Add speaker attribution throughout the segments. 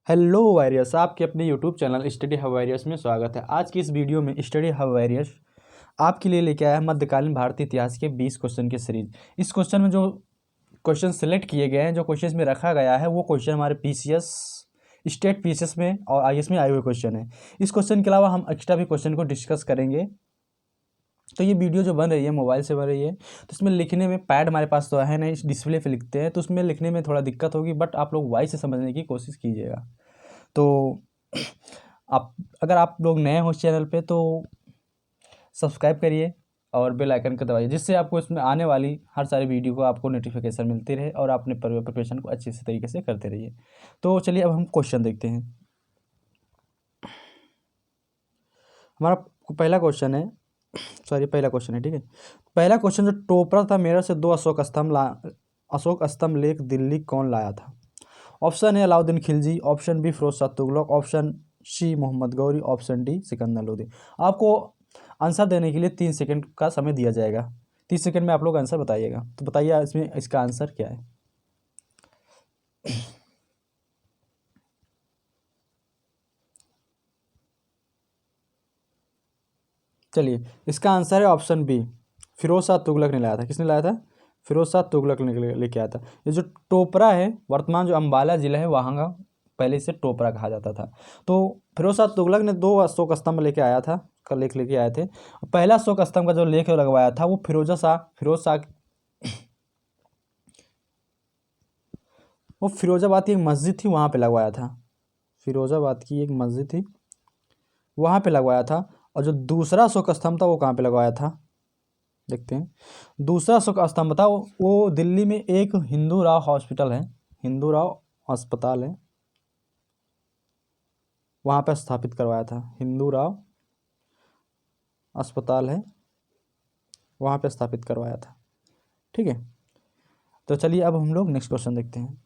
Speaker 1: Hello warriors, आपके अपने YouTube channel study hub warriors में स्वागत है। आज की इस वीडियो में स्टडी हब वॉरियर्स आपके लिए लेके आया है मध्यकालीन भारतीय इतिहास के 20 क्वेश्चन की सीरीज। इस क्वेश्चन में जो क्वेश्चन सेलेक्ट किए गए हैं, जो क्वेश्चन में रखा गया है, वो क्वेश्चन हमारे पीसीएस, स्टेट पीसीएस में और आईएएस में आए हुए क्वेश्चन है। इस क्वेश्चन के अलावा हम एक्स्ट्रा भी क्वेश्चन को डिस्कस करेंगे। तो ये वीडियो जो बन रही है मोबाइल से बन रही है, तो इसमें लिखने में पैड हमारे पास तो है नहीं, डिस्प्ले पे लिखते हैं, तो उसमें लिखने में थोड़ा दिक्कत होगी, बट आप लोग वॉइस से समझने की कोशिश कीजिएगा। तो अगर आप लोग नए हो इस चैनल पे तो सब्सक्राइब करिए और बेल आइकन को दबाइए, जिससे आपको इसमें आने वाली हर सारी वीडियो को आपको नोटिफिकेशन मिलती रहे और आप अपने प्रिपरेशन को अच्छे से तरीके से करते रहिए। तो चलिए अब हम क्वेश्चन देखते हैं। हमारा पहला क्वेश्चन है, ठीक है। पहला क्वेश्चन जो टोपरा था मेरठ से 2 अशोक स्तंभ लेख दिल्ली कौन लाया था? Option A Alauddin Khilji, option B Firoz Shah Tughlaq, option C Mohammad Ghori, option D Sikandar Lodi. आपको आंसर देने के लिए 3 सेकंड का समय दिया जाएगा। 30 सेकंड में आप लोग आंसर बताइएगा। तो बताइए इसमें इसका आंसर क्या है? चलिए, इसका आंसर है ऑप्शन बी, फिरोज शाह तुगलक ने लाया था। किसने लाया था? फिरोज शाह तुगलक ने लेके आया था। ये जो टोपरा है, वर्तमान जो अम्बाला जिला है, वहाँ का पहले इसे टोपरा कहा जाता था। तो फिरोज शाह तुगलक ने 2 अशोक स्तंभ लेके आया था, का लेख लेके आए थे। पहला अशोक स्तंभ का जो लेख लगवाया था वो फिरोजाबाद की एक मस्जिद थी, वहाँ पे लगवाया था। फिरोजाबाद की एक मस्जिद थी, वहाँ पे लगवाया था। और जो दूसरा अशोक स्तंभ था वो कहाँ पे लगवाया था, देखते हैं। दूसरा अशोक स्तंभ था वो दिल्ली में एक हिंदू राव हॉस्पिटल है, हिंदू राव अस्पताल है, वहाँ पे स्थापित करवाया था। हिंदू राव अस्पताल है, वहाँ पे स्थापित करवाया था। ठीक है, तो चलिए अब हम लोग नेक्स्ट क्वेश्चन देखते हैं।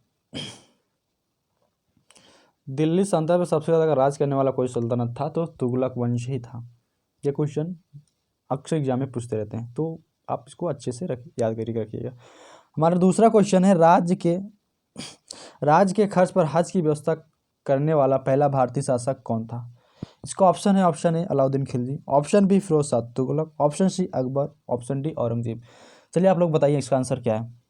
Speaker 1: दिल्ली सल्तनत में सबसे ज़्यादा राज करने वाला कोई सुल्तानत था तो तुगलक वंश ही था। ये क्वेश्चन अक्सर एग्जाम में पूछते रहते हैं, तो आप इसको अच्छे से याद करके रखिएगा। हमारा दूसरा क्वेश्चन है, राज्य के खर्च पर हज की व्यवस्था करने वाला पहला भारतीय शासक कौन था? इसका option A Alauddin Khilji, option B Firoz Shah Tughlaq, option C Akbar, option D Aurangzeb. चलिए आप लोग बताइए इसका आंसर क्या है?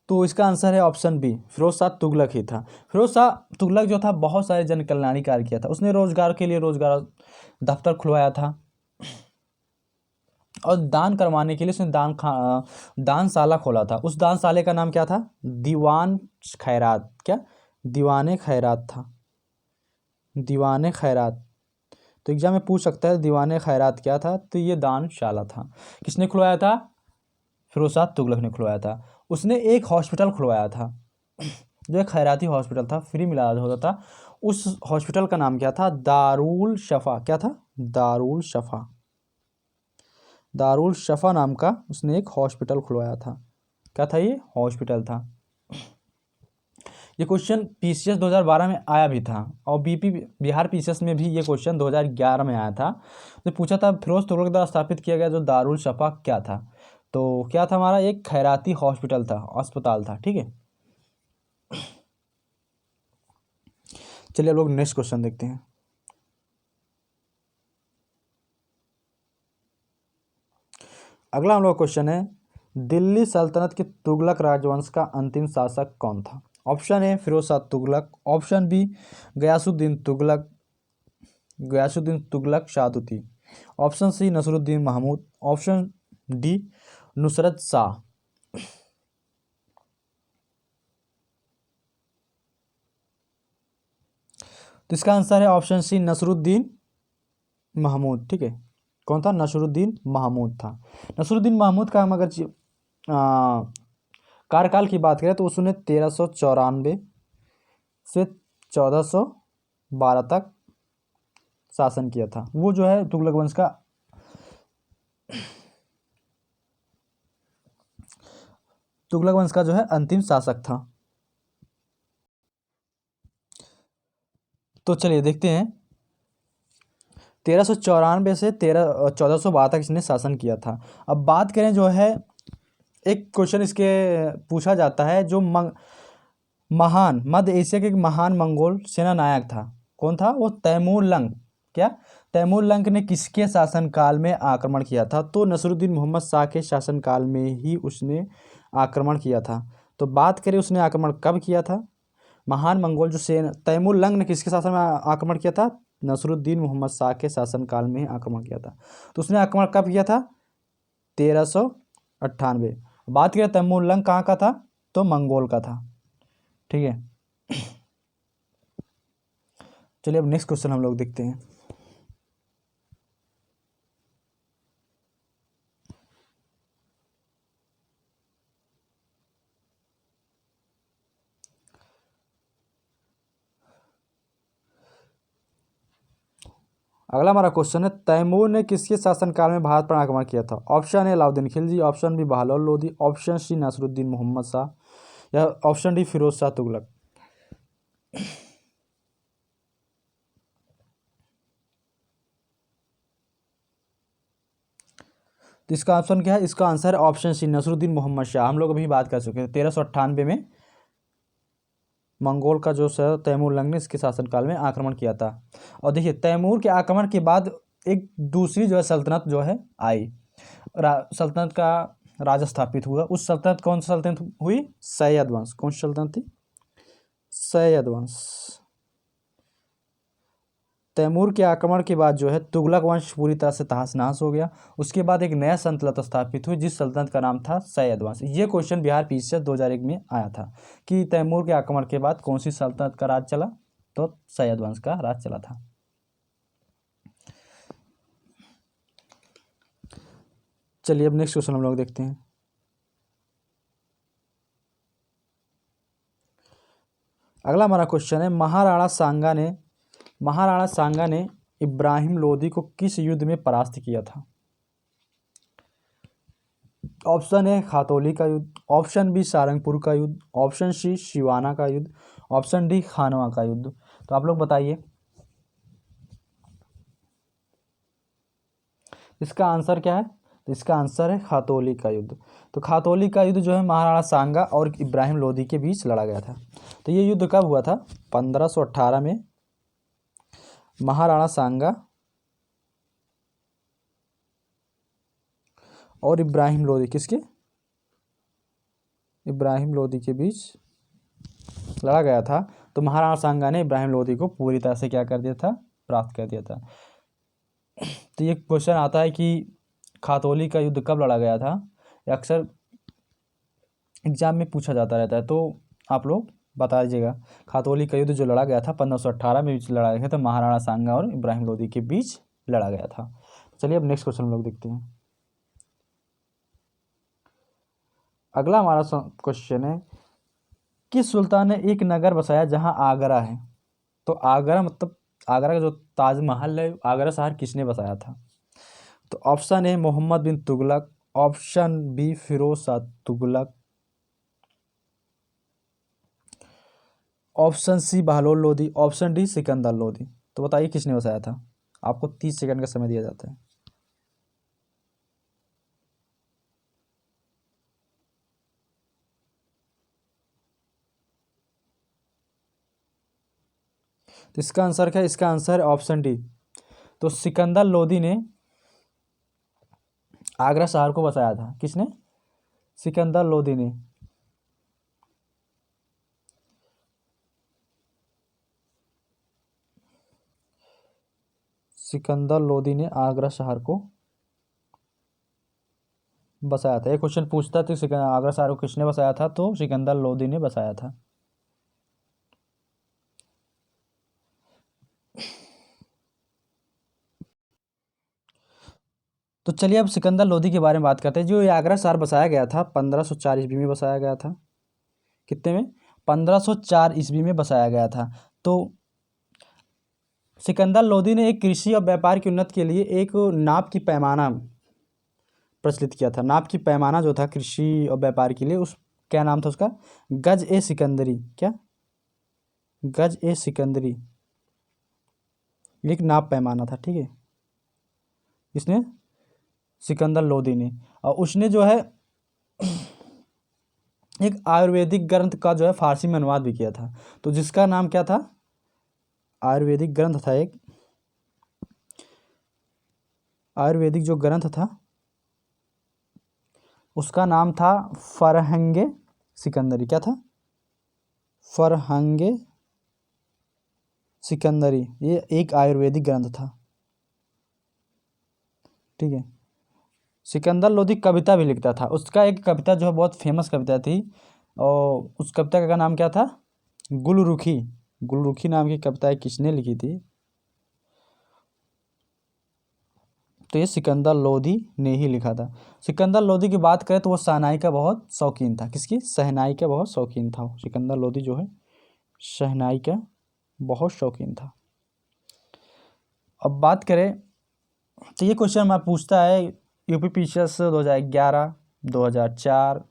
Speaker 1: तो इसका आंसर है ऑप्शन बी, फिरोज शाह तुगलक ही था। फिरोज शाह तुगलक जो था, बहुत सारे जन कल्याणी कार्य किया था। उसने रोजगार के लिए रोजगार दफ्तर खुलवाया था, और दान करवाने के लिए उसने दानशाला खोला था। उस दानशाले का नाम क्या था? दीवान खैरात। क्या? दीवाने खैरात था, दीवाने खैरात। तो एग्जाम में पूछ सकता है दीवाने खैरात क्या था, तो ये दानशाला था। किसने खुलवाया था? फिरोज शाह तुगलक ने खुलवाया था। उसने एक हॉस्पिटल खुलवाया था, जो एक खैराती हॉस्पिटल था, फ्री में इलाज होता था। उस हॉस्पिटल का नाम क्या था? दारुल शफा। क्या था? दारुल शफा। दारुल शफा नाम का उसने एक हॉस्पिटल खुलवाया था। क्या था ये? हॉस्पिटल था। ये क्वेश्चन पीसीएस 2012 में आया भी था, और बीपी बिहार पीसीएस में भी ये क्वेश्चन 2011 में आया था। तो पूछा था फिरोज तुगलक द्वारा स्थापित किया गया जो दारुल शफा क्या था? तो क्या था हमारा? एक खैराती हॉस्पिटल था, अस्पताल था। ठीक है, चलिए अब लोग नेक्स्ट क्वेश्चन देखते हैं। अगला हम लोग क्वेश्चन है, दिल्ली सल्तनत के तुगलक राजवंश का अंतिम शासक कौन था? Option A Firoz Shah Tughlaq, option B Ghiyasuddin Tughlaq Shahtuti, option C Nasiruddin Mahmud, option D Nusrat Shah. तो इसका आंसर है ऑप्शन सी नसरुद्दीन महमूद। ठीक है, कौन था? नसरुद्दीन महमूद था। नसरुद्दीन महमूद का हम अगर कार्यकाल की बात करें तो उसने 1394 से 1412 तक शासन किया था। वो जो है तुगलक वंश का जो है अंतिम शासक था। तो चलिए देखते हैं, 1394 से 1412 तक इसने शासन किया था। अब बात करें जो है एक क्वेश्चन इसके पूछा जाता है, जो महान मध्य एशिया के एक महान मंगोल सेना नायक था, कौन था वो? तैमूर लंग। क्या? तैमूर लंग ने किसके शासनकाल में आक्रमण किया था? तो नसरुद्दीन मोहम्मद शाह के शासनकाल में ही उसने आक्रमण किया था। तो बात करें उसने आक्रमण कब किया था? महान मंगोल जो सेना तैमूर लंग ने किसके शासन में आक्रमण किया था? नसरुद्दीन मोहम्मद शाह के शासनकाल में ही आक्रमण किया था। तो उसने आक्रमण कब किया था? 1398। बात करें तैमूर लंग कहाँ का था? तो मंगोल का था। ठीक है, चलिए अब नेक्स्ट क्वेश्चन हम लोग देखते हैं। अगला हमारा क्वेश्चन है, तैमूर ने किसके शासनकाल में भारत पर आक्रमण किया था? Option A Alauddin Khilji, option B Bahlol Lodi, option C Nasiruddin Mohammad Shah, या ऑप्शन डी फिरोज शाह तुगलक। तो इसका ऑप्शन क्या है? इसका आंसर है ऑप्शन सी नसरुद्दीन मोहम्मद शाह। हम लोग अभी बात कर चुके हैं 1398 में मंगोल का जो सर तैमूर लंग ने इसके शासनकाल में आक्रमण किया था। और देखिए तैमूर के आक्रमण के बाद एक दूसरी जो है सल्तनत जो है आई, सल्तनत का राजा स्थापित हुआ। उस सल्तनत कौन सी सल्तनत हुई? सैयद वंश। कौन सी सल्तनत थी? सैयद वंश। तैमूर के आक्रमण के बाद जो है तुगलक वंश पूरी तरह से तहस नहस हो गया। उसके बाद एक नया सल्तनत स्थापित हुई जिस सल्तनत का नाम था सैयद वंश। ये क्वेश्चन बिहार पीसीएस 2001 में आया था कि तैमूर के आक्रमण के बाद कौन सी सल्तनत का राज चला? तो सैयद वंश का राज चला था। चलिए अब नेक्स्ट क्वेश्चन हम लोग देखते हैं। अगला हमारा क्वेश्चन है, महाराणा सांगा ने इब्राहिम लोदी को किस युद्ध में परास्त किया था? ऑप्शन ए खातौली का युद्ध, ऑप्शन बी सारंगपुर का युद्ध, ऑप्शन सी सिवाना का युद्ध, ऑप्शन डी खानवा का युद्ध। तो आप लोग बताइए, इसका आंसर क्या है? तो इसका आंसर है खातौली का युद्ध। तो खातौली का युद्ध जो है महाराणा सांगा और इब्राहिम लोदी के बीच लड़ा गया था। तो ये युद्ध कब हुआ था? 1518 में महाराणा सांगा और इब्राहिम लोदी इब्राहिम लोदी के बीच लड़ा गया था। तो महाराणा सांगा ने इब्राहिम लोदी को पूरी तरह से क्या कर दिया था? प्राप्त कर दिया था। तो ये क्वेश्चन आता है कि खातौली का युद्ध कब लड़ा गया था? अक्सर एग्जाम में पूछा जाता रहता है, तो आप लोग बता दीजिएगा। खातौली का युद्ध जो लड़ा गया था 1518 में लड़ा गया था, महाराणा सांगा और इब्राहिम लोदी के बीच लड़ा गया था। चलिए अब नेक्स्ट क्वेश्चन हम लोग देखते हैं। अगला हमारा क्वेश्चन है, किस सुल्तान ने एक नगर बसाया जहां आगरा है? तो आगरा मतलब आगरा का जो ताजमहल है, आगरा शहर किसने बसाया था? तो option A Mohammad bin Tughlaq, option B Firoz Shah Tughlaq, option C Bahlol Lodi, option D Sikandar Lodi. तो बताइए किसने बसाया था? आपको 30 सेकंड का समय दिया जाता है। तो इसका आंसर क्या है? इसका आंसर है ऑप्शन डी। तो सिकंदर लोदी ने आगरा शहर को बसाया था। किसने? सिकंदर लोदी ने। सिकंदर लोदी ने आगरा शहर को बसाया था। ये क्वेश्चन पूछता था आगरा शहर को किसने बसाया था? तो सिकंदर लोदी ने बसाया था। तो चलिए अब सिकंदर लोदी के बारे में बात करते हैं। जो ये आगरा शहर बसाया गया था 1504 ईस्वी में बसाया गया था। कितने में? 1504 ईस्वी में बसाया गया था। तो सिकंदर लोदी ने एक कृषि और व्यापार की उन्नति के लिए एक नाप की पैमाना प्रचलित किया था। नाप की पैमाना जो था कृषि और व्यापार के लिए, उस क्या नाम था उसका? गज ए सिकंदरी। क्या? गज ए सिकंदरी एक नाप पैमाना था। ठीक है, इसने सिकंदर लोदी ने, और उसने जो है एक आयुर्वेदिक ग्रंथ का जो है फारसी में अनुवाद भी किया था, तो जिसका नाम क्या था? आयुर्वेदिक ग्रंथ था एक, आयुर्वेदिक जो ग्रंथ था उसका नाम था फरहंगे सिकंदरी। क्या था? फरहंगे सिकंदरी। ये एक आयुर्वेदिक ग्रंथ था, ठीक है। सिकंदर लोधी कविता भी लिखता था। उसका एक कविता जो है बहुत फेमस कविता थी, और उस कविता का नाम क्या था? गुलरुखी। गुलरुखी नाम की कविता किसने लिखी थी? तो ये सिकंदर लोधी ने ही लिखा था। सिकंदर लोधी की बात करें तो वो शहनाई का बहुत शौकीन था। किसकी? शहनाई का बहुत शौकीन था सिकंदर लोधी जो है, शहनाई का बहुत शौकीन था। अब बात करें तो ये क्वेश्चन मैं पूछता है यूपी पीसीएस 2011, 2004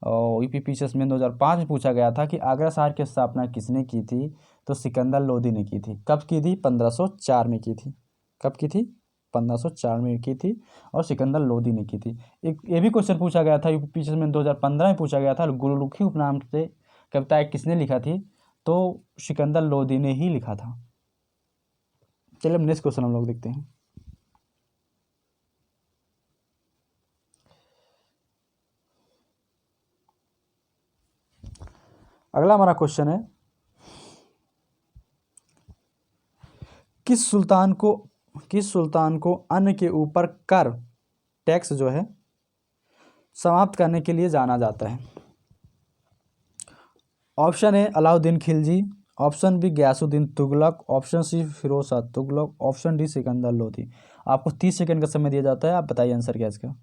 Speaker 1: और यूपी पीसीएस में 2005 में पूछा गया था कि आगरा शहर की स्थापना किसने की थी? तो सिकंदर लोधी ने की थी। कब की थी? 1504 में की थी। कब की थी? 1504 में की थी, और सिकंदर लोधी ने की थी। एक ये भी क्वेश्चन पूछा गया था यूपी पीसीएस में 2015 में पूछा गया था, गुलरुखी उपनाम से कविताएं किसने लिखा थी? तो सिकंदर लोधी ने ही लिखा था। चलिए अब नेक्स्ट क्वेश्चन हम लोग देखते हैं। अगला हमारा क्वेश्चन है, किस सुल्तान को अन्न के ऊपर कर टैक्स जो है समाप्त करने के लिए जाना जाता है? Option A Alauddin Khilji, option B Ghiyasuddin Tughlaq, option C Firoz Shah Tughlaq, option D Sikandar Lodhi. आपको 30 सेकंड का समय दिया जाता है, आप बताइए आंसर क्या है इसका।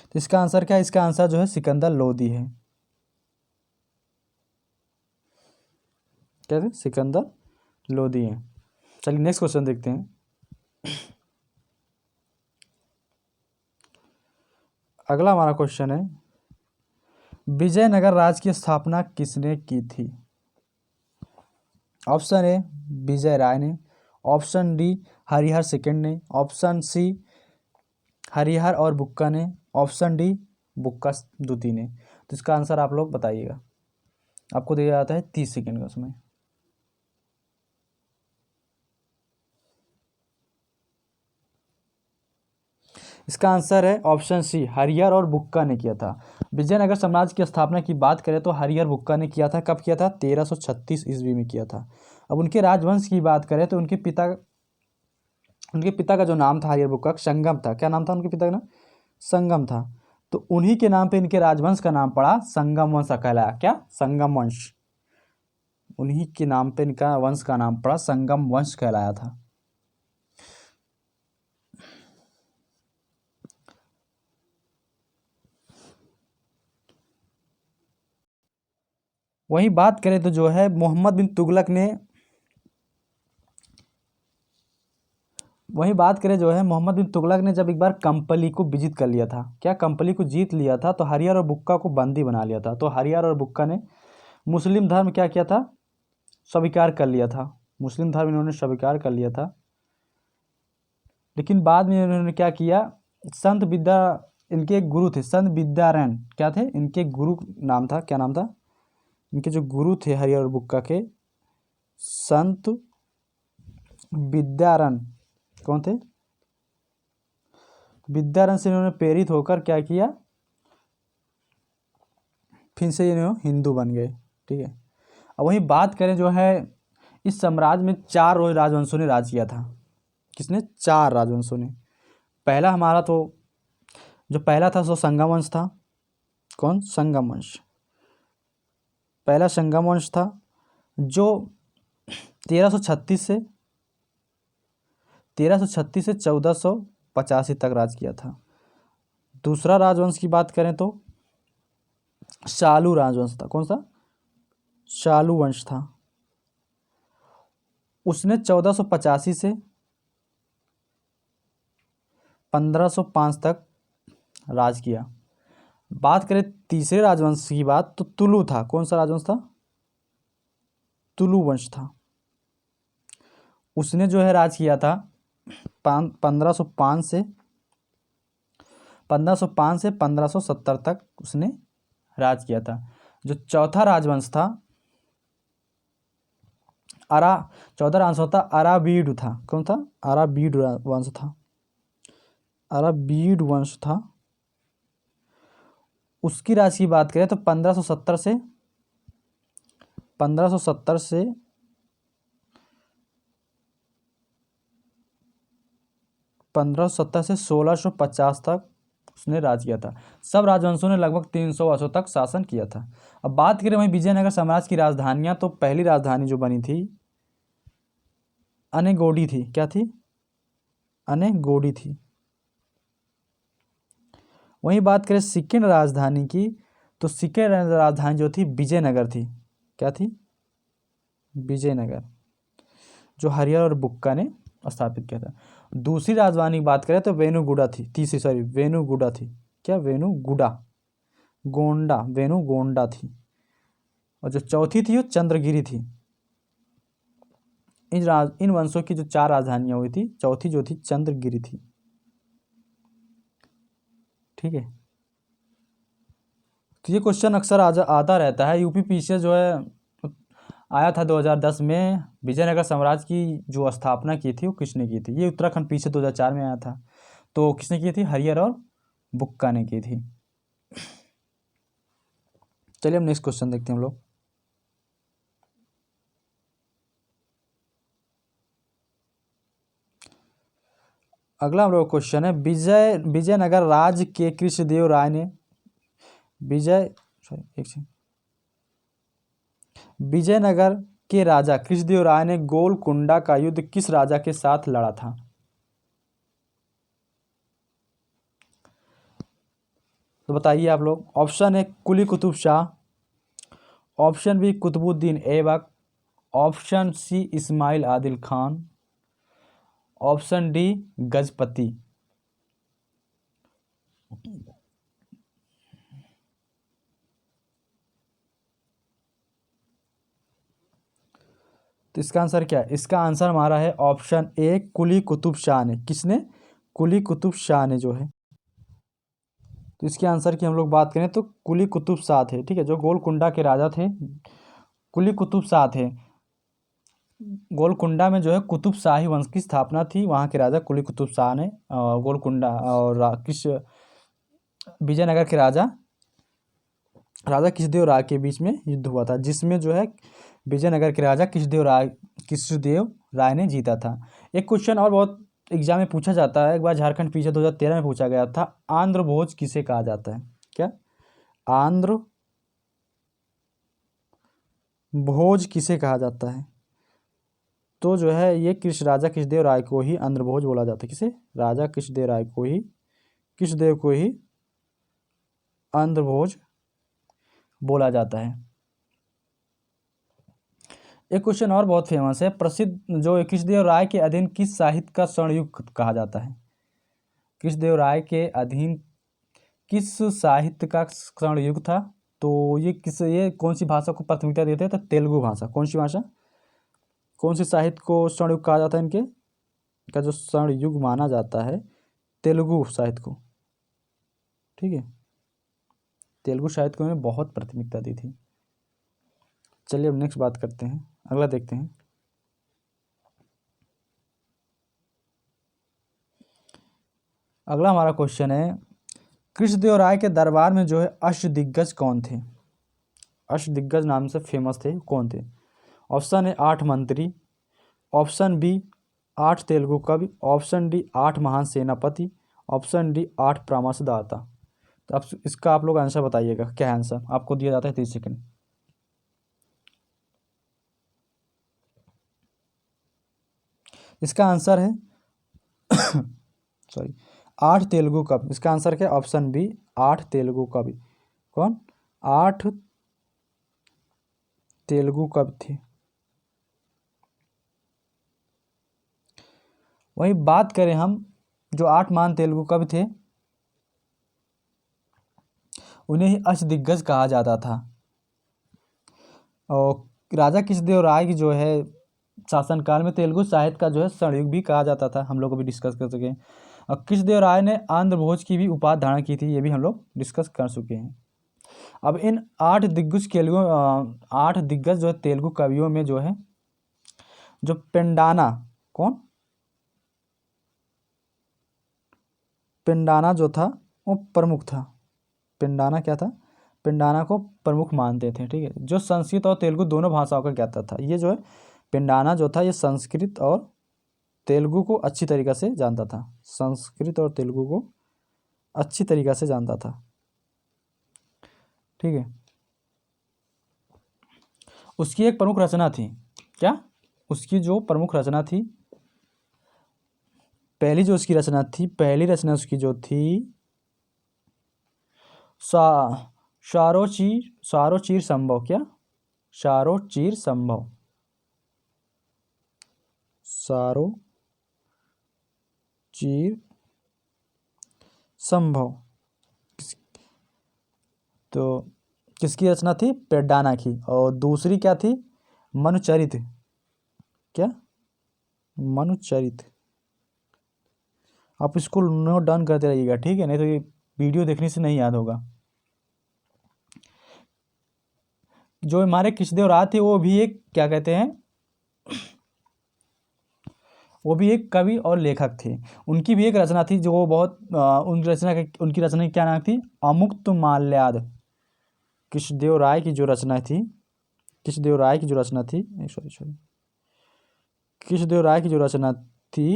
Speaker 1: तो इसका आंसर क्या है? इसका आंसर जो है सिकंदर लोधी है। क्या है? सिकंदर लोधी है। चलिए नेक्स्ट क्वेश्चन देखते हैं। अगला हमारा क्वेश्चन है, विजयनगर राज्य की स्थापना किसने की थी? ऑप्शन ए विजय राय ने, ऑप्शन डी हरिहर सेकंड ने, ऑप्शन सी हरिहर और बुक्का ने, ऑप्शन डी बुक्का द्वितीय ने। तो इसका आंसर आप लोग बताइएगा। आपको दिया जाता है 30 सेकंड का समय। इसका आंसर है ऑप्शन सी, हरिहर और बुक्का ने किया था। विजयनगर साम्राज्य की स्थापना की बात करें तो हरिहर बुक्का ने किया था। कब किया था? 1336 ईस्वी में किया था। अब उनके राजवंश की बात करें तो उनके पिता का जो नाम था हरिहर बुक्का, संगम था। क्या नाम था उनके पिता का? नाम संगम था। तो उन्हीं के नाम पे इनके राजवंश का नाम पड़ा संगम वंश कहलाया। क्या? संगम वंश। उन्हीं के नाम पे इनका वंश का नाम पड़ा संगम वंश कहलाया था। वहीं बात करें तो जो है मोहम्मद बिन तुगलक ने वहीं बात करें जो है मोहम्मद बिन तुगलक ने जब एक बार कंपली को विजित कर लिया था, क्या कंपली को जीत लिया था, तो हरिहर और बुक्का को बंदी बना लिया था। तो हरिहर और बुक्का ने मुस्लिम धर्म क्या किया था? स्वीकार कर लिया था। मुस्लिम धर्म इन्होंने स्वीकार कर लिया था। लेकिन बाद में इन्होंने क्या किया? संत विद्या इनके एक गुरु थे, संत विद्यारण्य। क्या थे इनके गुरु? नाम था, क्या नाम था इनके जो गुरु थे हरिहर और बुक्का के? संत विद्यारण्य। कौन थे? विद्यारण्य से इन्होंने प्रेरित होकर क्या किया? फिर से ये हिंदू बन गए। ठीक है। अब वहीं बात करें जो है इस साम्राज्य में 4 राजवंशों ने राज किया था। किसने? 4 राजवंशों ने। पहला हमारा तो जो पहला था सो संगम वंश था। कौन? संगम वंश। पहला संगम वंश था जो 1336 से 1485 तक राज किया था। दूसरा राजवंश की बात करें तो शालू राजवंश था। कौन सा? शालू वंश था। उसने 1485 से 1505 तक राज किया। बात करें तीसरे राजवंश की बात तो तुलु था। कौन सा राजवंश था? तुलु वंश था। उसने जो है राज किया था 1505 से 1570 तक उसने राज किया था। जो चौथा राजवंश था अरा चौथा राजवंश था अराबीड था। कौन था? अराबीड वंश था। अराबीड वंश था। उसकी राज की बात करें तो 1570 से 1570 से 1650 तक उसने राज किया था। सब राजवंशों ने लगभग 300 वर्षों तक शासन किया था। अब बात करें वहीं विजयनगर साम्राज्य की राजधानियां, तो पहली राजधानी जो बनी थी अनेगोडी थी। क्या थी? अनेगोडी थी। वहीं बात करें सेकंड राजधानी की, तो सेकंड राजधानी जो थी विजयनगर थी। क्या थी? विजयनगर, जो हरिहर और बुक्का ने स्थापित किया था। दूसरी राजधानी की बात करें तो वेनुगुड़ा थी। तीसरी, सॉरी, वेनुगुड़ा थी। क्या? वेनुगुड़ा, गोंडा, वेनुगोंडा थी। और जो चौथी थी वो चंद्रगिरी थी। इन वंशों की जो 4 राजधानियां हुई थी, चौथी जो थी चंद्रगिरी थी। ठीक है, तो ये क्वेश्चन अक्सर आता रहता है। यूपी पीछे जो है आया था 2010 में, विजयनगर साम्राज्य की जो स्थापना की थी वो किसने की थी? ये उत्तराखंड पीछे 2004 में आया था। तो किसने की थी? हरिहर और बुक्का ने की थी। चलिए हम नेक्स्ट क्वेश्चन देखते हैं हम लोग। अगला हम लोग क्वेश्चन है, विजयनगर राज्य के कृष्णदेव राय ने विजयनगर के राजा कृष्णदेव राय ने गोलकुंडा का युद्ध किस राजा के साथ लड़ा था? तो बताइए आप लोग। Option A Quli Qutb Shah, option B Qutbuddin Aibak, option C Ismail Adil Khan, option D Gajapati. तो इसका आंसर क्या है? इसका आंसर हमारा है ऑप्शन ए कुली कुतुब शाह ने। किसने? कुली कुतुब शाह ने जो है। तो इसके आंसर की हम लोग बात करें तो कुली कुतुब शाह थे। ठीक है, जो गोलकुंडा के राजा थे कुली कुतुब शाह थे। गोलकुंडा में जो है कुतुब शाही वंश की स्थापना थी। वहाँ के राजा कुली कुतुब शाह ने गोलकुंडा और किस विजयनगर के राजा कृष्णदेव राय के बीच में युद्ध हुआ था, जिसमें जो है विजयनगर के राजा कृष्णदेव राय ने जीता था। एक क्वेश्चन और बहुत एग्जाम में पूछा जाता है, एक बार झारखंड पीछे 2013 में पूछा गया था, आंध्र भोज किसे कहा जाता है? क्या? आंध्र भोज किसे कहा जाता है? तो जो है ये राजा कृष्णदेव राय को ही आंध्र भोज बोला जाता है। किसे? राजा कृष्णदेव राय को ही, कृष्णदेव को ही आंध्र भोज बोला जाता है। एक क्वेश्चन और बहुत फेमस है, प्रसिद्ध जो कृष्णदेव राय के अधीन किस साहित्य का स्वर्णयुग कहा जाता है? कृष्णदेव राय के अधीन किस साहित्य का स्वर्णयुग था? तो ये कौन सी भाषा को प्राथमिकता देते हैं? तो तेलुगु भाषा। कौन सी भाषा? कौन सी साहित्य को स्वर्णयुग कहा जाता है? इनके का जो स्वर्णयुग माना जाता है तेलुगु साहित्य को। ठीक है, तेलुगु साहित्य को इन्होंने बहुत प्राथमिकता दी थी। चलिए अब नेक्स्ट बात करते हैं, अगला देखते हैं। अगला हमारा क्वेश्चन है, कृष्णदेव राय के दरबार में जो है अष्टदिग्गज कौन थे? अष्टदिग्गज नाम से फेमस थे, कौन थे? ऑप्शन ए 8 मंत्री, ऑप्शन बी 8 तेलुगु कवि, ऑप्शन डी 8 महान सेनापति, ऑप्शन डी 8 परामर्शदाता। तो अब इसका आप लोग आंसर बताइएगा। क्या है आंसर? आपको दिया जाता है 30 सेकंड। इसका आंसर है सॉरी 8 तेलुगु कवि। इसका आंसर क्या? ऑप्शन बी 8 तेलुगु कवि। कौन? 8 तेलुगु कवि थे। वही बात करें हम, जो 8 महान तेलुगु कवि थे उन्हें ही अष्टदिग्गज कहा जाता था। और राजा कृष्णदेव राय की जो है शासनकाल में तेलुगु साहित्य का जो है स्वर्णयुग भी कहा जाता था, हम लोग को भी डिस्कस कर चुके हैं। और कृष्णदेवराय ने आंध्र भोज की भी उपाधि धारण की थी, ये भी हम लोग डिस्कस कर चुके हैं। अब इन 8 दिग्गज जो है तेलुगु कवियों में जो है, जो पेंडाना, कौन, पेंडाना जो था वो प्रमुख था। पेंडाना क्या था, पेंडाना को प्रमुख मानते थे, ठीक है, जो संस्कृत और तेलुगु दोनों भाषाओं का ज्ञाता था। ये जो है पेंडाना जो था ये संस्कृत और तेलुगु को अच्छी तरीक़ा से जानता था, संस्कृत और तेलुगु को अच्छी तरीक़ा से जानता था, ठीक है। उसकी एक प्रमुख रचना थी, क्या, उसकी जो प्रमुख रचना थी, पहली जो उसकी रचना थी, पहली रचना उसकी जो थी शारोचीर संभव, क्या, शारोचीर संभव, शारोचीर संभव, तो किसकी रचना थी, पेंडाना की। और दूसरी क्या थी, मनुचरित, क्या, मनुचरित। आप इसको नोट डाउन करते रहिएगा, ठीक है, नहीं तो ये वीडियो देखने से नहीं याद होगा। जो हमारे कृष्णदेवराय थे वो भी एक, क्या कहते हैं, वो भी एक कवि और लेखक थे। उनकी भी एक रचना थी जो बहुत उनकी रचना की क्या नाम थी, अमुक्त माल्याद। कृष्णदेवराय की जो रचना थी, कृष्णदेवराय की जो रचना थी, कृष्णदेवराय की जो रचना थी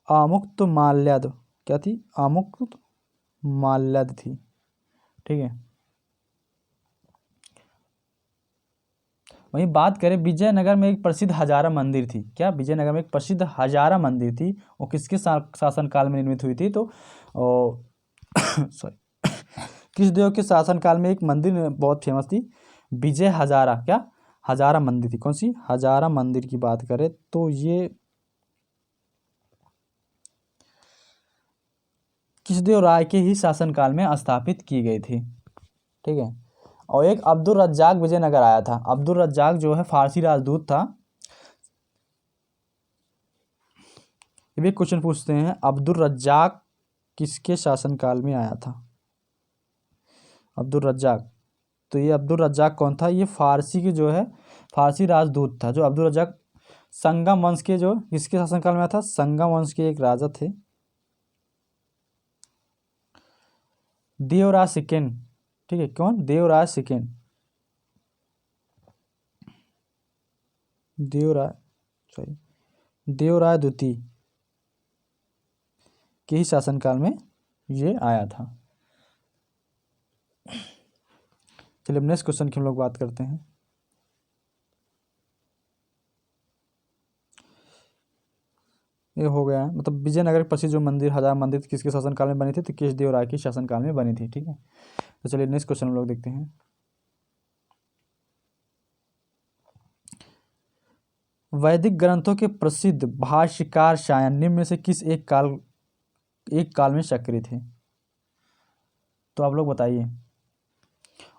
Speaker 1: अमुक्त माल्याद, क्या थी, अमुक्त माल्याद थी, ठीक है। वहीं बात करें विजयनगर में एक प्रसिद्ध हजारा मंदिर थी, क्या, विजयनगर में एक प्रसिद्ध हजारा मंदिर थी, वो किसके शासनकाल में निर्मित हुई थी, तो सॉरी कृष्णदेव के शासनकाल में एक मंदिर बहुत फेमस थी, विजय हजारा, क्या, हजारा मंदिर थी। कौन सी, हजारा मंदिर की बात करें तो ये कृष्णदेवराय के ही शासनकाल में स्थापित की गई थी, ठीक है। और एक अब्दुल रज्जाक विजयनगर आया था। अब्दुल रज्जाक जो है फारसी राजदूत था। ये भी क्वेश्चन पूछते हैं, अब्दुल रज्जाक किसके शासनकाल में आया था, अब्दुल रज्जाक। तो ये अब्दुल रज्जाक कौन था, ये फारसी की जो है फारसी राजदूत था। जो अब्दुल रज्जाक संगम वंश के, जो किसके शासनकाल में आया था, संगम वंश के एक राजा थे, देवराज सेकेंड, ठीक है, कौन, देवराज सेकेंड, देवराय द्वितीय के ही शासनकाल में ये आया था। चलिए नेक्स्ट क्वेश्चन की हम लोग बात करते हैं। ये हो गया है, मतलब विजयनगर के प्रसिद्ध जो मंदिर, हजार मंदिर किसके शासनकाल में बनी थी, तो कृष्णदेवराय के शासनकाल में बनी थी, ठीक है। तो चलिए नेक्स्ट क्वेश्चन हम लोग देखते हैं। वैदिक ग्रंथों के प्रसिद्ध भाष्यकार शायन निम्न में से किस एक काल में सक्रिय थे, तो आप लोग बताइए।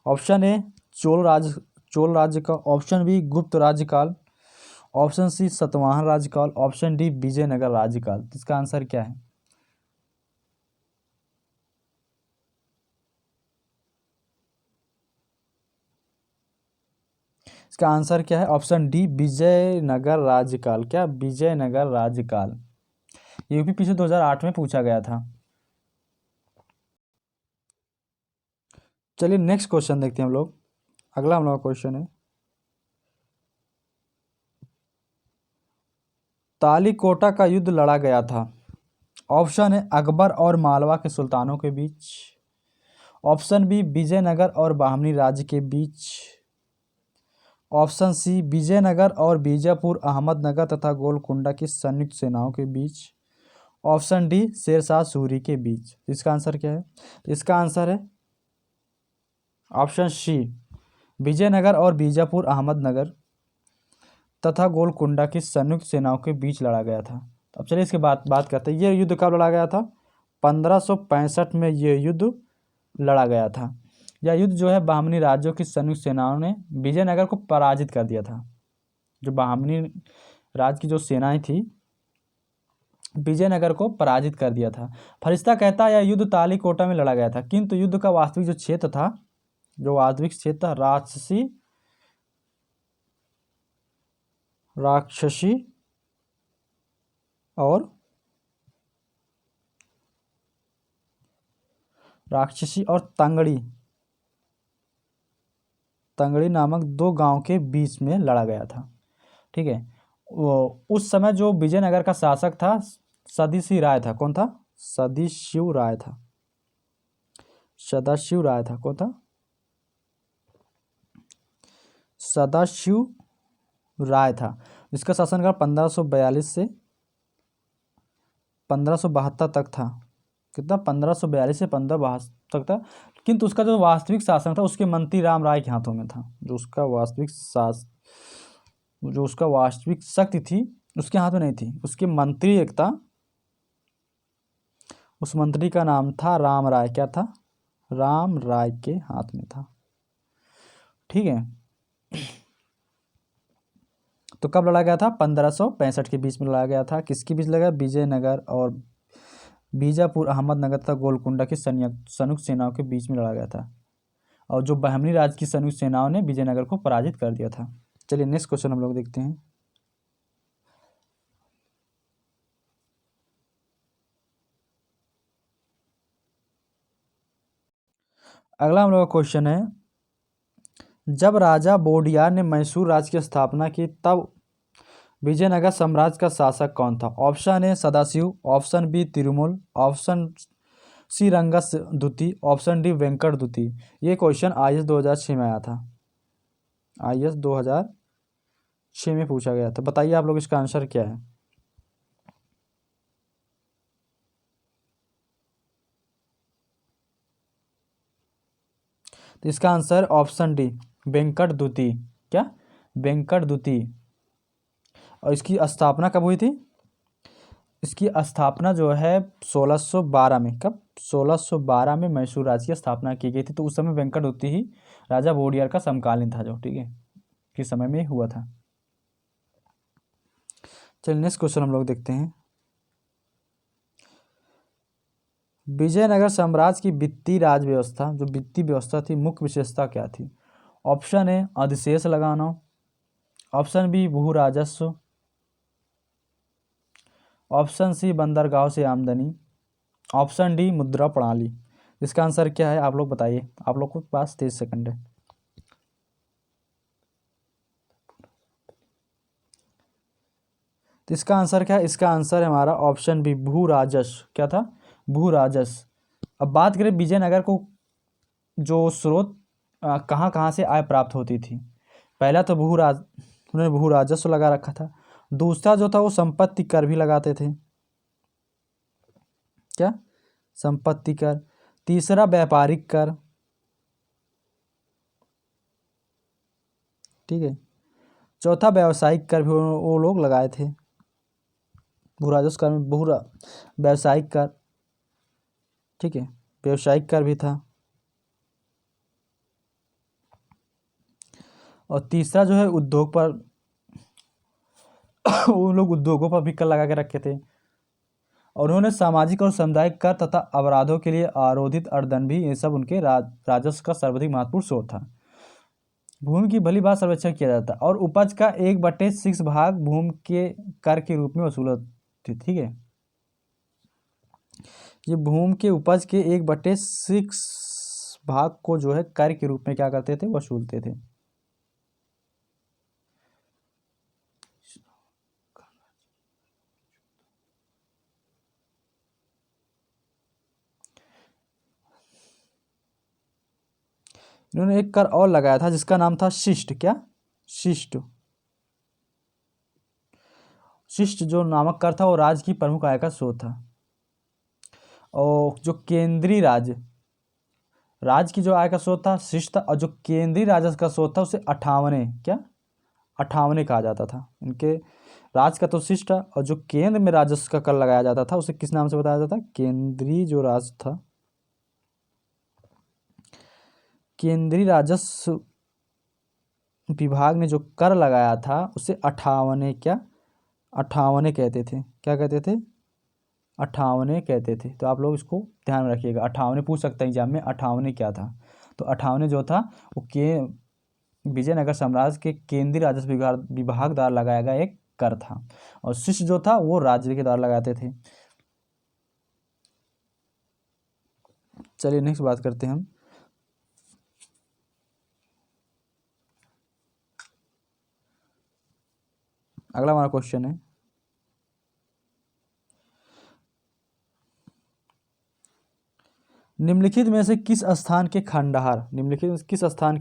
Speaker 1: ऑप्शन ए चोल राज्य का, ऑप्शन बी गुप्त राज्यकाल, ऑप्शन सी सातवाहन राज्यकाल, ऑप्शन डी विजयनगर राज्यकाल। तो इसका आंसर क्या है, इसका आंसर क्या है, ऑप्शन डी विजयनगर राज्यकाल, क्या, विजयनगर राज्यकाल। ये भी पीछे 2008 में पूछा गया था। चलिए नेक्स्ट क्वेश्चन देखते हैं हम लोग। अगला हम लोग का क्वेश्चन है, तालीकोटा का युद्ध लड़ा गया था। ऑप्शन है अकबर और मालवा के सुल्तानों के बीच, ऑप्शन बी विजयनगर और बहमनी राज्य के बीच, ऑप्शन सी विजयनगर और बीजापुर अहमदनगर तथा गोलकुंडा की संयुक्त सेनाओं के बीच, ऑप्शन डी शेरशाह सूरी के बीच। इसका आंसर क्या है, इसका आंसर है ऑप्शन सी विजयनगर और बीजापुर अहमदनगर तथा गोलकुंडा की संयुक्त सेनाओं के बीच लड़ा गया था। अब चलिए इसके बात करते हैं, ये युद्ध कब लड़ा गया था, 1565 में ये युद्ध लड़ा गया था। यह युद्ध जो है बहमनी राज्यों की संयुक्त सेनाओं ने विजयनगर को पराजित कर दिया था। जो बहमनी राज्य की जो सेनाएं थी विजयनगर को पराजित कर दिया था। फरिश्ता कहता है यह युद्ध तालीकोटा में लड़ा गया था, किंतु युद्ध का वास्तविक जो क्षेत्र था, जो वास्तविक क्षेत्र था राक्षसी और तंगड़ी नामक दो गांव के बीच में लड़ा गया था। ठीक है, वो उस समय जो विजयनगर का शासक था सदाशिव राय था। कौन था? सदाशिव राय था। सदाशिव राय था। कौन था? सदाशिव राय था, जिसका शासनकाल 1542 से 1572 तक था। कितना? 1542 से 1572 तक था। किंतु उसका जो वास्तविक शासन था उसके मंत्री राम राय के हाथों में था। जो उसका वास्तविक शक्ति थी उसके हाथ में नहीं थी, उसके मंत्री एक था, उस मंत्री का नाम था राम राय। क्या था? राम राय के हाथ में था। ठीक है, तो कब लड़ा गया था? 1565 के बीच में लड़ा गया था। किसके बीच लगा? विजयनगर और बीजापुर, अहमदनगर तथा गोलकुंडा की संयुक्त सेनाओं के बीच में लड़ा गया था, और जो बहमनी राज्य की संयुक्त सेनाओं ने विजयनगर को पराजित कर दिया था। चलिए नेक्स्ट क्वेश्चन हम लोग देखते हैं। अगला हम लोग का क्वेश्चन है, जब राजा बोडियार ने मैसूर राज्य की स्थापना की तब विजयनगर साम्राज्य का शासक कौन था? Option A Sadashiva, option B Tirumala, option C रंगस द्वितीय, ऑप्शन डी वेंकट द्वितीय। ये क्वेश्चन IAS 2006 में आया था। IAS 2006 में पूछा गया था। बताइए आप लोग इसका आंसर क्या है? तो इसका आंसर ऑप्शन डी वेंकट द्वितीय। क्या? वेंकट द्वितीय। और इसकी स्थापना कब हुई थी? इसकी स्थापना जो है 1612 में। कब? 1612 में मैसूर राज्य की स्थापना की गई थी। तो उस समय वेंकट द्वितीय ही राजा वोडियार का समकालीन था, जो ठीक है किस समय में हुआ था। चलिए नेक्स्ट क्वेश्चन हम लोग देखते हैं। विजयनगर साम्राज्य की वित्तीय राज व्यवस्था, जो वित्तीय व्यवस्था थी, मुख्य विशेषता क्या थी? ऑप्शन ए अधिशेष लगाना, ऑप्शन बी भू राजस्व, ऑप्शन सी बंदरगाह से आमदनी, ऑप्शन डी मुद्रा प्रणाली। इसका आंसर क्या है आप लोग बताइए। आप लोग के पास 30 सेकंड है। तो इसका आंसर क्या है? इसका आंसर है हमारा ऑप्शन बी भू राजस्व। क्या था? भू राजस्व। अब बात करें विजयनगर को जो स्रोत कहाँ कहाँ से आय प्राप्त होती थी। पहला तो उन्होंने भू राजस्व लगा रखा था। दूसरा जो था वो संपत्ति कर भी लगाते थे। क्या? संपत्ति कर। तीसरा व्यापारिक कर। ठीक है, चौथा व्यावसायिक कर भी वो लोग लगाए थे। भू राजस्व कर में व्यावसायिक कर, ठीक है, व्यावसायिक कर भी था। और तीसरा जो है उद्योग पर उन लोग उद्योगों पर भी कर लगा के रखे थे। और उन्होंने सामाजिक और सामुदायिक कर तथा अपराधों के लिए आरोधित अर्दन भी, ये सब उनके राजस्व का सर्वाधिक महत्वपूर्ण स्रोत था। भूमि की भली बात सर्वेक्षण किया जाता और उपज का 1/6 भाग भूमि के कर के रूप में वसूलती। ठीक है, ये भूमि के उपज के 1/6 भाग को जो है कर के रूप में क्या करते थे? वसूलते थे। इन्होंने एक कर और लगाया था जिसका नाम था शिष्ट। क्या? शिष्ट। शिष्ट जो नामक कर था वो राज्य की प्रमुख आय का स्रोत था। और जो केंद्रीय राज्य की जो आय का स्रोत था शिष्ट था, और जो केंद्रीय राजस्व का स्रोत था उसे 58 क्या 58 कहा जाता था। इनके राज्य का तो शिष्ट था, और जो केंद्र में राजस्व का कर लगाया जाता था उसे किस नाम से बताया जाता था? केंद्रीय जो राज्य था केंद्रीय राजस्व विभाग ने जो कर लगाया था उसे 58 क्या 58 कहते थे। क्या कहते थे? 58 कहते थे। तो आप लोग इसको ध्यान में रखिएगा। 58 पूछ सकते हैं एग्जाम में, 58 क्या था। तो 58 जो था वो के विजयनगर साम्राज्य के केंद्रीय राजस्व विभाग द्वारा लगाया गया एक कर था, और शिष्य जो था वो राज्य के द्वारा लगाते थे। चलिए नेक्स्ट बात करते हैं हम। अगला हमारा क्वेश्चन है, निम्नलिखित में से किस स्थान के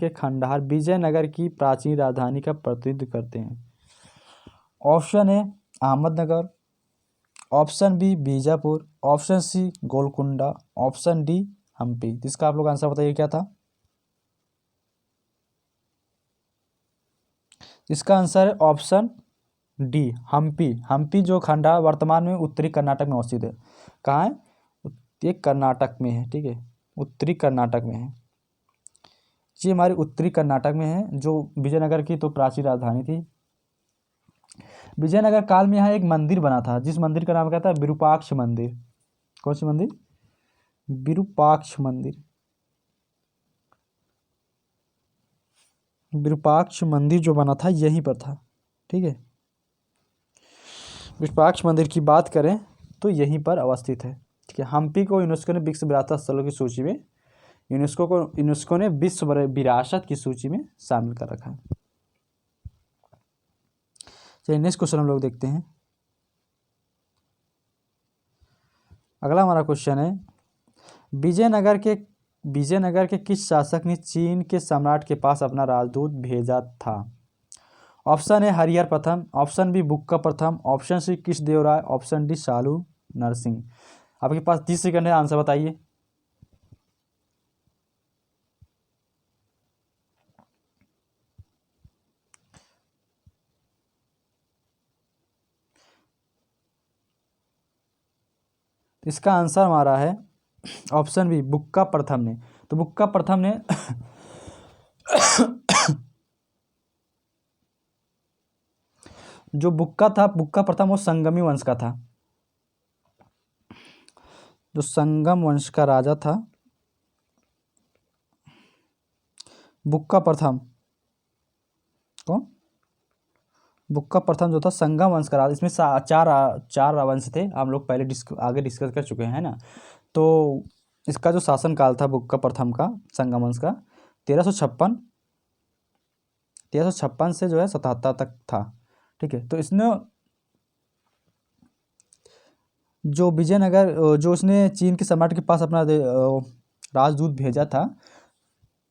Speaker 1: खंडहर विजयनगर की प्राचीन राजधानी का प्रतिनिधित्व करते हैं? Option A Ahmednagar, option B Bijapur, option C Golconda, option D Hampi. जिसका आप लोग आंसर बताइए क्या था? इसका आंसर है ऑप्शन डी हम्पी। हम्पी जो खंडहर वर्तमान में उत्तरी कर्नाटक में अवस्थित है। कहाँ है? ये कर्नाटक में है, ठीक है, उत्तरी कर्नाटक में है। ये हमारे उत्तरी कर्नाटक में है, जो विजयनगर की तो प्राचीन राजधानी थी। विजयनगर काल में यहाँ एक मंदिर बना था, जिस मंदिर का नाम क्या था? विरूपाक्ष मंदिर। कौन सी मंदिर? विरूपाक्ष मंदिर। विरूपाक्ष मंदिर जो बना था यहीं पर था, ठीक है। विरूपाक्ष मंदिर की बात करें तो यहीं पर अवस्थित है, ठीक है। हम्पी को यूनेस्को ने विश्व विरासत स्थलों की सूची में यूनेस्को ने विश्व विरासत की सूची में शामिल कर रखा है। चलिए नेक्स्ट क्वेश्चन हम लोग देखते हैं। अगला हमारा क्वेश्चन है, विजयनगर के किस शासक ने चीन के सम्राट के पास अपना राजदूत भेजा था? ऑप्शन ए हरिहर प्रथम, ऑप्शन बी बुक्का प्रथम, option C Krishnadevaraya, option D Saluva Narasimha. आपके पास 30 सेकंड है, आंसर बताइए। इसका आंसर हमारा है ऑप्शन बी बुक्का प्रथम ने। तो बुक्का प्रथम ने जो बुक्का प्रथम वो संगमी वंश का था, जो संगम वंश का राजा था बुक्का प्रथम। कौन? बुक्का प्रथम जो था संगम वंश का राजा। इसमें चार वंश थे, हम लोग पहले आगे डिस्कस कर चुके हैं ना। तो इसका जो शासनकाल था बुक्का प्रथम का, संगम वंश का, 1356 से जो है 77 तक था, ठीक है। तो इसने जो विजयनगर जो उसने चीन के सम्राट के पास अपना राजदूत भेजा था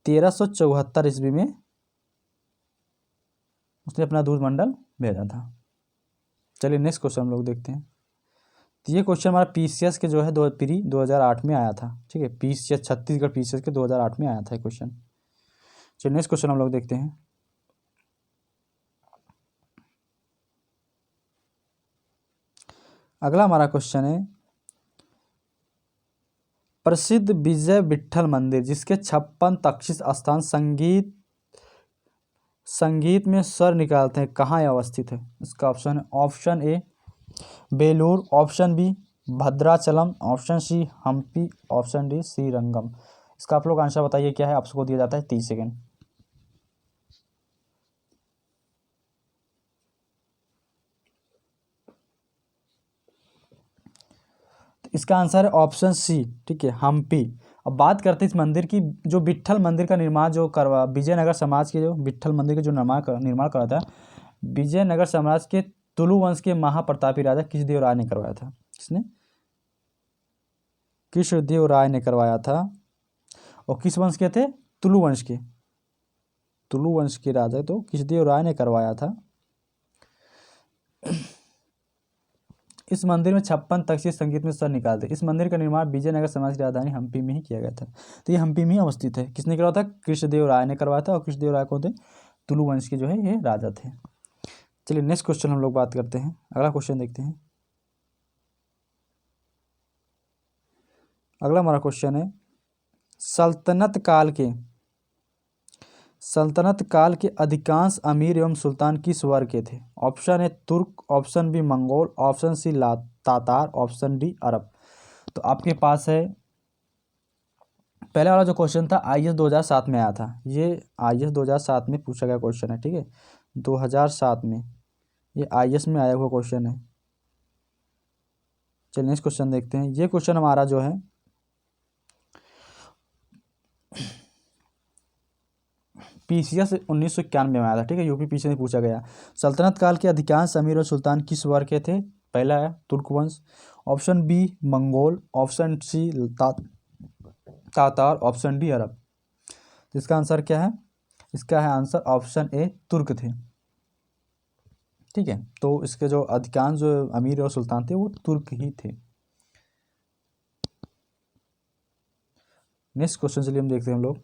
Speaker 1: 1374 ईस्वी में उसने अपना दूत मंडल भेजा था। चलिए नेक्स्ट क्वेश्चन हम लोग देखते हैं। तो ये क्वेश्चन हमारा पीसीएस के जो है 2008 में आया था, ठीक है। पीसीएस छत्तीसगढ़ पीसीएस के 2008 में आया था क्वेश्चन। चलिए नेक्स्ट क्वेश्चन हम लोग देखते हैं। अगला हमारा क्वेश्चन है, प्रसिद्ध विजय विट्ठल मंदिर जिसके 56 तक्षिश स्थान संगीत में स्वर निकालते हैं, कहाँ अवस्थित है? इसका ऑप्शन है option A Belur, option B Bhadrachalam, option C Hampi, option D Srirangam. इसका आप लोग आंसर बताइए क्या है? आपको दिया जाता है 30 सेकेंड। इसका आंसर है ऑप्शन सी, ठीक है, हम्पी। अब बात करते हैं इस मंदिर की। जो विट्ठल मंदिर का निर्माण जो करवा विजयनगर समाज के जो विट्ठल मंदिर का जो निर्माण करवाया था विजयनगर समाज के तुलु वंश के महाप्रतापी राजा कृष्णदेव राय ने करवाया था। किसने? कृष्णदेव राय ने करवाया था। और किस वंश के थे? तुलु वंश के। तुलु वंश के राजा तो कृष्णदेव राय ने करवाया था। इस मंदिर में 56 तक्षशिला संगीत में स्वर निकालते। इस मंदिर का निर्माण विजयनगर समाज की राजधानी हम्पी में ही किया गया था। तो ये हम्पी में ही अवस्थित है। किसने करवाया था? कृष्णदेव राय ने करवाया था। और कृष्णदेव राय कौन थे? तुलु वंश के जो है ये राजा थे। चलिए नेक्स्ट क्वेश्चन हम लोग बात करते हैं। अगला क्वेश्चन देखते हैं। अगला हमारा क्वेश्चन है, सल्तनत काल के सल्तनत काल के अधिकांश अमीर एवं सुल्तान किस वर्ग के थे? ऑप्शन ए तुर्क, ऑप्शन बी मंगोल, ऑप्शन सी तातार, ऑप्शन डी अरब। तो आपके पास है पहले वाला जो क्वेश्चन था IAS 2007 में आया था, ये IAS 2007 में पूछा गया क्वेश्चन है, ठीक है, 2007 में ये IAS में आया हुआ क्वेश्चन है। चलिए नेक्स्ट क्वेश्चन देखते हैं। ये क्वेश्चन हमारा जो है PCS 1991 में आया था, ठीक है, यूपी PCS से पूछा गया। सल्तनत काल के अधिकांश अमीर और सुल्तान किस वर्ग के थे? पहला है तुर्क वंश, ऑप्शन बी मंगोल, ऑप्शन सी तातार, ऑप्शन डी अरब। तो इसका आंसर क्या है? इसका है आंसर ऑप्शन ए तुर्क थे, ठीक है। तो इसके जो अधिकांश जो अमीर और सुल्तान थे वो तुर्क ही थे। नेक्स्ट क्वेश्चन चलिए हम देखते हैं हम लोग।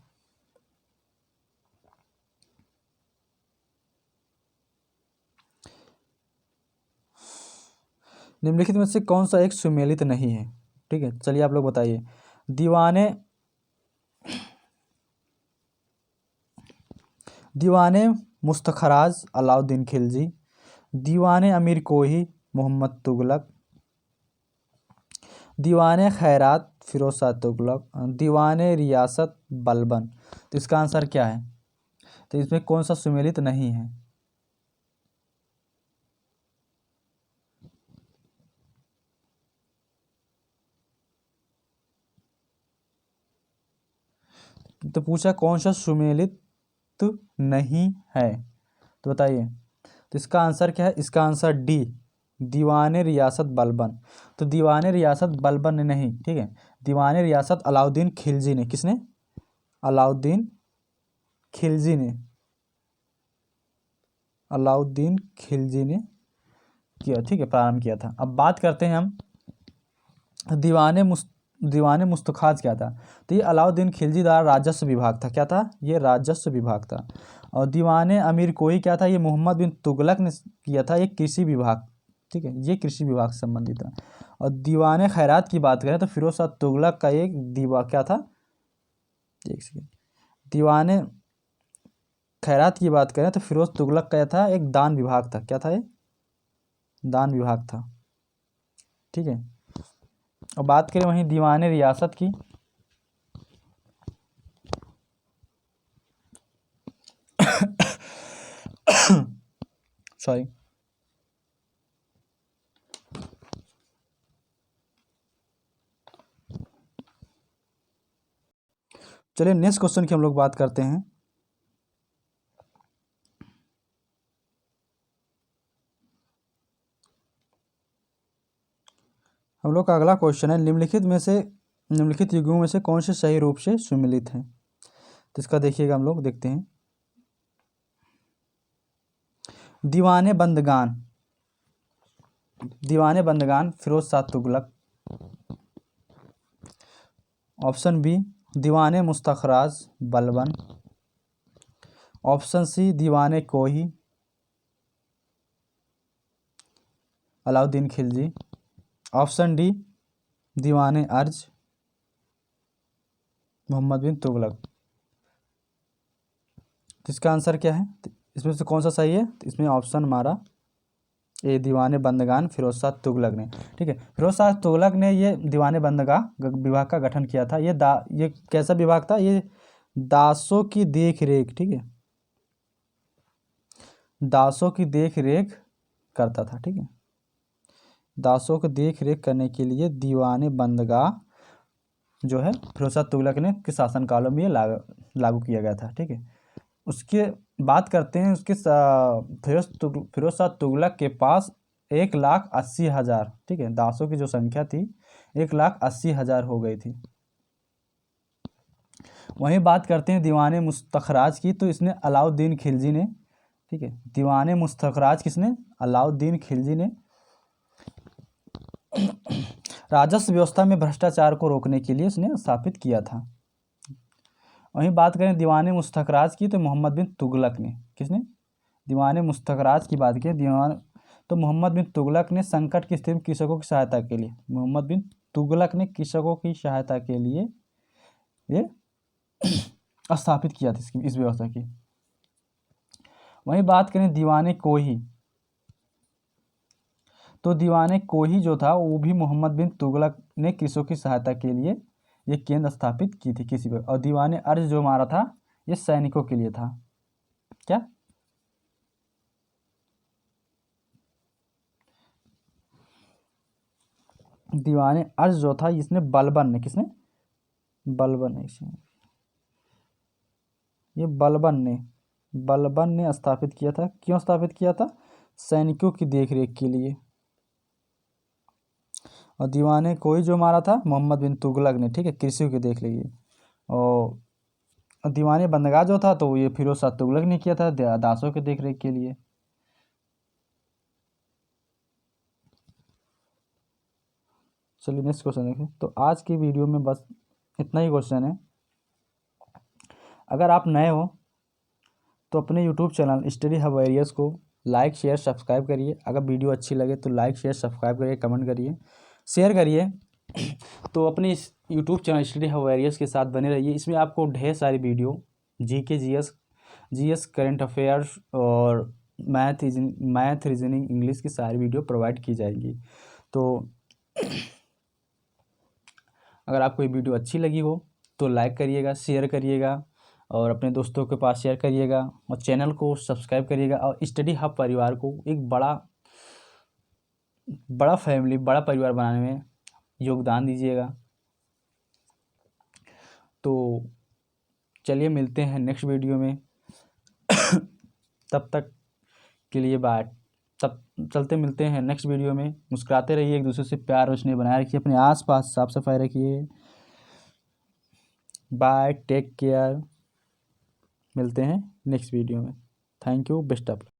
Speaker 1: निम्नलिखित में से कौन सा एक सुमेलित नहीं है? ठीक है, चलिए आप लोग बताइए। दीवाने मुस्तखराज अलाउद्दीन खिलजी, दीवाने अमीर कोही मोहम्मद तुगलक, दीवाने खैरात फिरोज शाह तुगलक, दीवाने रियासत बलबन। तो इसका आंसर क्या है? तो इसमें कौन सा सुमेलित नहीं है? तो पूछा कौन सा सुमेलित नहीं है, तो बताइए। तो इसका आंसर क्या है? इसका आंसर डी दीवाने रियासत बलबन। तो दीवाने रियासत बलबन ने नहीं, ठीक है, दीवाने रियासत अलाउद्दीन खिलजी ने, किसने? अलाउद्दीन खिलजी ने, अलाउद्दीन खिलजी ने किया, ठीक है, प्रारंभ किया था। अब बात करते हैं हम दीवाने मुस्तखाज क्या था? तो ये अलाउद्दीन खिलजी द्वारा राजस्व विभाग था। क्या था? ये राजस्व विभाग था। और दीवाने अमीर कोही क्या था? ये मोहम्मद बिन तुगलक ने किया था, ये कृषि विभाग, ठीक है, ये कृषि विभाग से संबंधित था। और दीवाने खैरात की बात करें तो फिरोज शाह तुगलक का एक दीवा क्या था? एक सेकेंड, दीवाने खैरात की बात करें तो फिरोज तुगलक का था एक दान विभाग था। क्या था? ये दान विभाग था, ठीक है। और बात करें वहीं दीवाने रियासत की, सॉरी, चलिए नेक्स्ट क्वेश्चन की हम लोग बात करते हैं। हम लोग का अगला क्वेश्चन है निम्नलिखित युगों में से कौन से सही रूप से सुमेलित हैं? तो इसका देखिएगा, हम लोग देखते हैं। दीवाने बंदगान फिरोज शाह तुगलक, ऑप्शन बी दीवाने मुस्तखराज बलबन, ऑप्शन सी दीवाने कोही अलाउद्दीन खिलजी, ऑप्शन डी दीवाने अर्ज मोहम्मद बिन तुगलक। तो इसका आंसर क्या है? तो इसमें से कौन सा सही है? तो इसमें ऑप्शन हमारा ए दीवाने बंदगान फिरोज शाह तुगलक ने, ठीक है, फिरोज शाह तुगलक ने ये दीवाने बंदगाह विभाग का गठन किया था। ये कैसा विभाग था? ये दासों की देख रेख, ठीक है, दासों की देख रेख करता था, ठीक है। दासों की देख रेख करने के लिए दीवाने बंदगाह जो है फिरोज शाह तुगलक ने के शासनकालों में ये लागू किया गया था, ठीक है। उसके बात करते हैं उसके फिरोज शाह तुगलक के पास 1,80,000, ठीक है, दासों की जो संख्या थी 1,80,000 हो गई थी। वहीं बात करते हैं दीवाने मुस्तखराज की, तो इसने अलाउद्दीन खिलजी ने, ठीक है, दीवाने मुस्तखराज किसने? अलाउद्दीन खिलजी ने राजस्व व्यवस्था में भ्रष्टाचार को रोकने के लिए उसने स्थापित किया था। वहीं बात करें दीवाने मुस्तखराज की, तो मोहम्मद बिन तुगलक ने, किसने? दीवाने मुस्तखराज की बात की तो मोहम्मद बिन तुगलक ने संकट की स्थिति में कृषकों की सहायता के लिए, मोहम्मद बिन तुगलक ने कृषकों की सहायता के लिए ये स्थापित किया था इस व्यवस्था की। वहीं बात करें दीवाने कोही, तो दीवाने कोही जो था वो भी मोहम्मद बिन तुगलक ने कृषकों की सहायता के लिए ये केंद्र स्थापित की थी किसी पर। और दीवाने अर्ज जो मारा था ये सैनिकों के लिए था। क्या? दीवाने अर्ज जो था इसने बलबन ने, किसने? बलबन ने, ये बलबन ने स्थापित किया था। क्यों स्थापित किया था? सैनिकों की देखरेख के लिए। और दीवाने कोई जो मारा था मोहम्मद बिन तुगलक ने, ठीक है, कृषि की देख लीजिए। और दीवाने बंदगाह जो था तो ये फिरोज शाह तुगलक ने किया था दासों के देखरेख के लिए। चलिए नेक्स्ट क्वेश्चन देखें। तो आज की वीडियो में बस इतना ही क्वेश्चन है। अगर आप नए हो तो अपने YouTube channel study hub various को लाइक शेयर सब्सक्राइब करिए। अगर वीडियो अच्छी लगे तो लाइक शेयर सब्सक्राइब करिए, कमेंट करिए, शेयर करिए। तो अपने इस YouTube channel study hub various के साथ बने रहिए। इसमें आपको ढेर सारी video GK GS current affairs और मैथ रीजनिंग इंग्लिश की सारी वीडियो प्रोवाइड की जाएगी। तो अगर आपको ये वीडियो अच्छी लगी हो तो लाइक करिएगा, शेयर करिएगा और अपने दोस्तों के पास शेयर करिएगा और चैनल को सब्सक्राइब करिएगा। और स्टडी हब परिवार को एक बड़ा परिवार बनाने में योगदान दीजिएगा। तो चलिए मिलते हैं नेक्स्ट वीडियो में। तब तक के लिए बाय। तब चलते मिलते हैं नेक्स्ट वीडियो में। मुस्कुराते रहिए, एक दूसरे से प्यार और स्नेह बनाए रखिए, अपने आसपास साफ सफाई रखिए। Bye, take care. मिलते हैं नेक्स्ट वीडियो में। Thank you, best of luck.